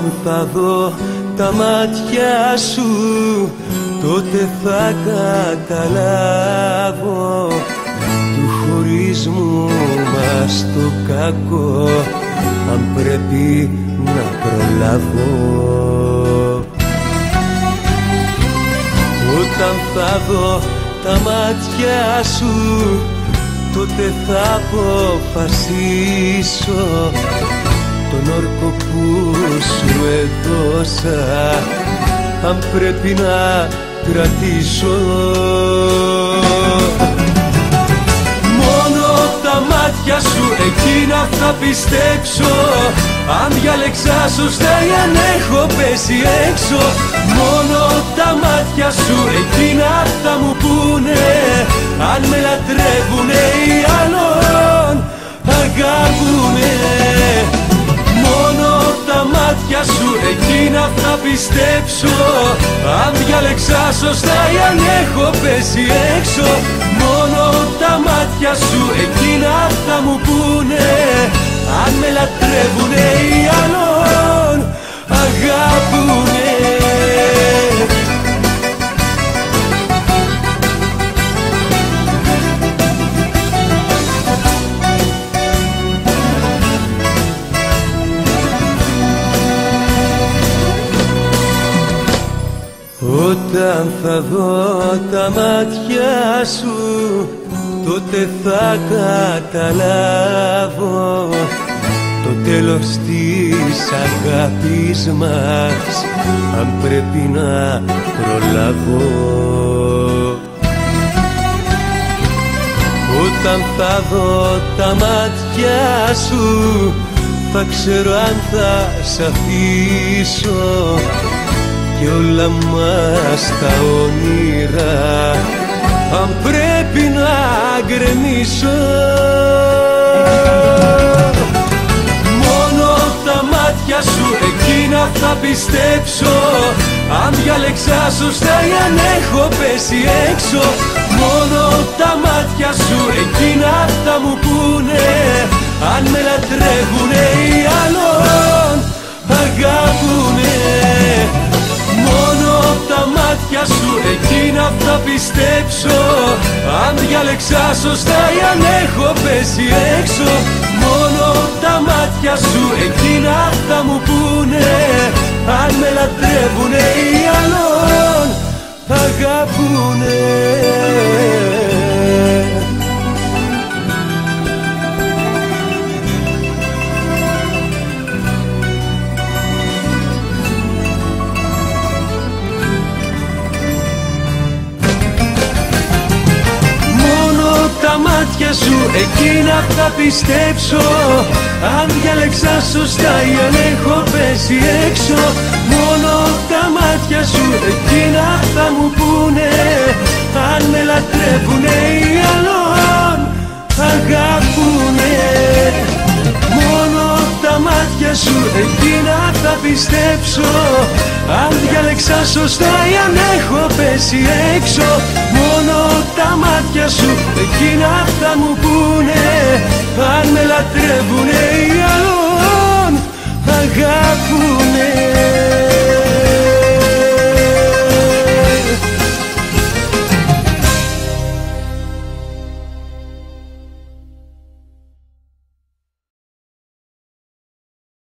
Όταν θα δω τα μάτια σου, τότε θα καταλάβω του χωρισμού μας το κακό, αν πρέπει να προλάβω. Όταν θα δω τα μάτια σου, τότε θα αποφασίσω τον όρκο που σου έδωσα, αν πρέπει να κρατήσω. Μόνο τα μάτια σου εκείνα θα πιστέψω, αν διάλεξα σωστά ή αν έχω πέσει έξω. Μόνο τα μάτια σου εκείνα θα μου πούνε αν με λατρεύουνε ή άλλον αγάπουνε. Μόνο τα μάτια σου εκείνα θα πιστέψω, αν διάλεξα σωστά ή αν έχω πέσει έξω. Μόνο τα μάτια σου εκείνα θα μου πούνε αν με λατρεύουνε ή άλλον αγάπουνε. Όταν θα δω τα μάτια σου, τότε θα καταλάβω το τέλος της αγάπης μας, αν πρέπει να προλάβω. Όταν θα δω τα μάτια σου, θα ξέρω αν θα σ' αφήσω κι όλα μας τα όνειρα, αν πρέπει να γκρεμίσω. Μόνο τα μάτια σου εκείνα θα πιστέψω, αν διάλεξα σωστά ή αν έχω πέσει έξω. Μόνο τα μάτια σου εκείνα θα μου πούνε αν με λατρεύουνε ή άλλον αγάπουνε. Μόνο τα μάτια σου εκείνα θα πιστέψω, αν διάλεξα σωστά ή αν έχω πέσει έξω. Μόνο τα μάτια σου εκείνα θα μου πούνε αν με λατρεύουνε ή άλλον αγάπουνε. Τα μάτια σου εκείνα θα πιστέψω, αν διάλεξα σωστά ή αν έχω πέσει έξω. Μόνο τα μάτια σου εκείνα θα μου πούνε αν με λατρεύουνε ή άλλον αγάπουνε. Μόνο τα μάτια σου εκείνα θα πιστέψω, αν διάλεξα σωστά ή αν έχω πέσει έξω. Μόνο τα μάτια σου εκείνα θα μου πούνε